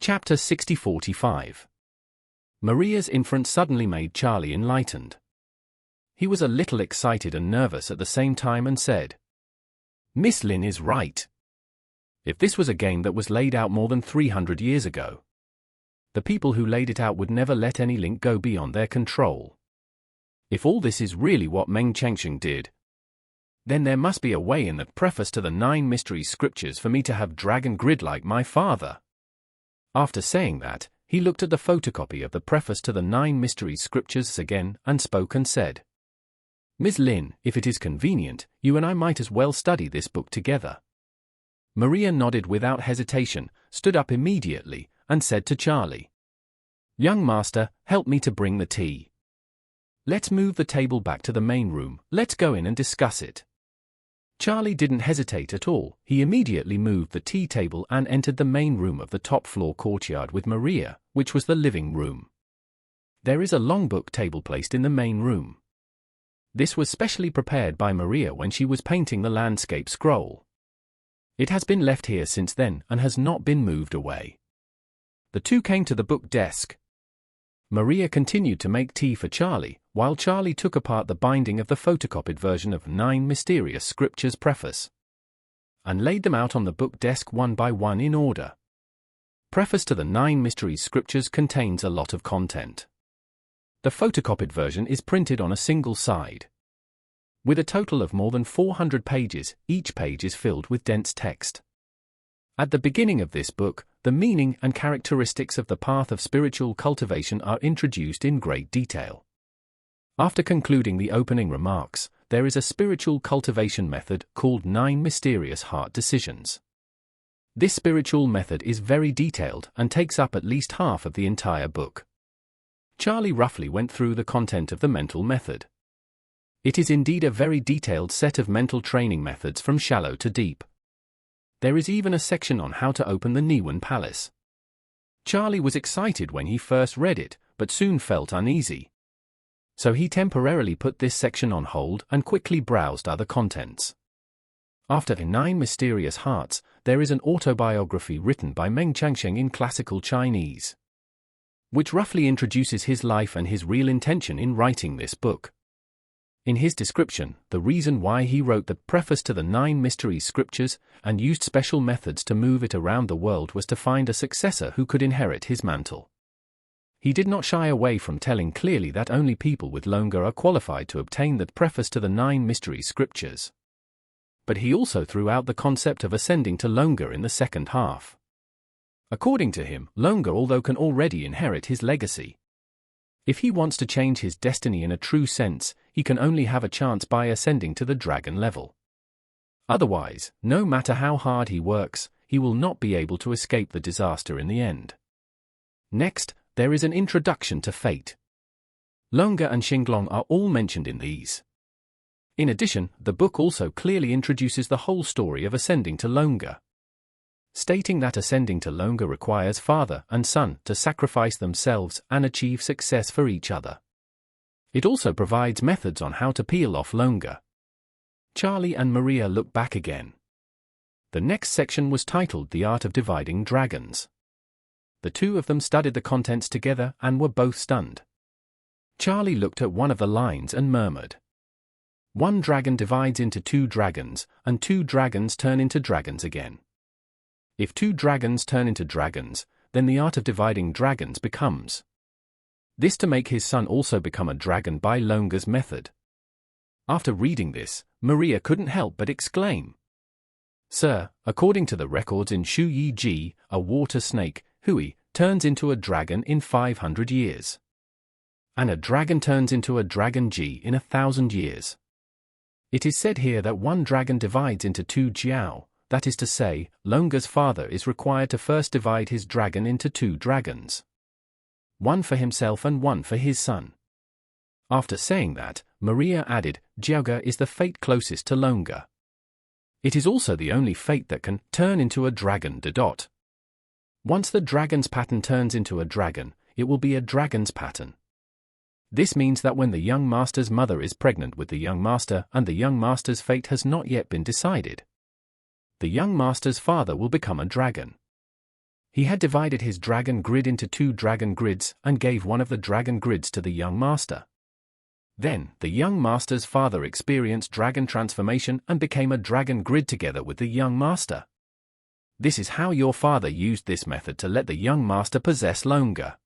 Chapter 6045. Maria's inference suddenly made Charlie enlightened. He was a little excited and nervous at the same time and said, "Miss Lin is right. If this was a game that was laid out more than 300 years ago, the people who laid it out would never let any link go beyond their control. If all this is really what Meng Chengsheng did, then there must be a way in the preface to the 9 mystery scriptures for me to have dragon grid like my father." After saying that, he looked at the photocopy of the preface to the 9 mystery scriptures again and spoke and said, "Ms. Lin, if it is convenient, you and I might as well study this book together." Maria nodded without hesitation, stood up immediately, and said to Charlie, "Young master, help me to bring the tea. Let's move the table back to the main room, let's go in and discuss it." Charlie didn't hesitate at all. He immediately moved the tea table and entered the main room of the top-floor courtyard with Maria, which was the living room. There is a long book table placed in the main room. This was specially prepared by Maria when she was painting the landscape scroll. It has been left here since then and has not been moved away. The two came to the book desk. Maria continued to make tea for Charlie, while Charlie took apart the binding of the photocopied version of 9 Mysterious Scriptures preface and laid them out on the book desk one by one in order. Preface to the 9 Mystery Scriptures contains a lot of content. The photocopied version is printed on a single side. With a total of more than 400 pages, each page is filled with dense text. At the beginning of this book, the meaning and characteristics of the path of spiritual cultivation are introduced in great detail. After concluding the opening remarks, there is a spiritual cultivation method called 9 Mysterious Heart Decisions. This spiritual method is very detailed and takes up at least half of the entire book. Charlie roughly went through the content of the mental method. It is indeed a very detailed set of mental training methods from shallow to deep. There is even a section on how to open the Niwen Palace. Charlie was excited when he first read it, but soon felt uneasy. So he temporarily put this section on hold and quickly browsed other contents. After 9 Mysterious Hearts, there is an autobiography written by Meng Chengsheng in classical Chinese, which roughly introduces his life and his real intention in writing this book. In his description, the reason why he wrote the preface to the 9 Mystery Scriptures and used special methods to move it around the world was to find a successor who could inherit his mantle. He did not shy away from telling clearly that only people with Longa are qualified to obtain the preface to the 9 Mystery Scriptures. But he also threw out the concept of ascending to Longa in the second half. According to him, Longa although can already inherit his legacy. If he wants to change his destiny in a true sense, he can only have a chance by ascending to the dragon level. Otherwise, no matter how hard he works, he will not be able to escape the disaster in the end. Next, there is an introduction to fate. Longa and Xinglong are all mentioned in these. In addition, the book also clearly introduces the whole story of ascending to Longa, stating that ascending to Longa requires father and son to sacrifice themselves and achieve success for each other. It also provides methods on how to peel off Longa. Charlie and Maria look back again. The next section was titled The Art of Dividing Dragons. The two of them studied the contents together and were both stunned. Charlie looked at one of the lines and murmured, "One dragon divides into 2 dragons, and 2 dragons turn into dragons again. If 2 dragons turn into dragons, then the art of dividing dragons becomes." This to make his son also become a dragon by Longa's method. After reading this, Maria couldn't help but exclaim, "Sir, according to the records in Shu Yi Ji, a water snake, Hui, turns into a dragon in 500 years. And a dragon turns into a dragon Ji in 1,000 years. It is said here that 1 dragon divides into 2 Jiao. That is to say, Longa's father is required to first divide his dragon into 2 dragons. 1 for himself and 1 for his son." After saying that, Maria added, "Jiaoge is the fate closest to Longa. It is also the only fate that can turn into a dragon. Once the dragon's pattern turns into a dragon, it will be a dragon's pattern. This means that when the young master's mother is pregnant with the young master and the young master's fate has not yet been decided, the young master's father will become a dragon. He had divided his dragon grid into 2 dragon grids and gave one of the dragon grids to the young master. Then, the young master's father experienced dragon transformation and became a dragon grid together with the young master. This is how your father used this method to let the young master possess Longa.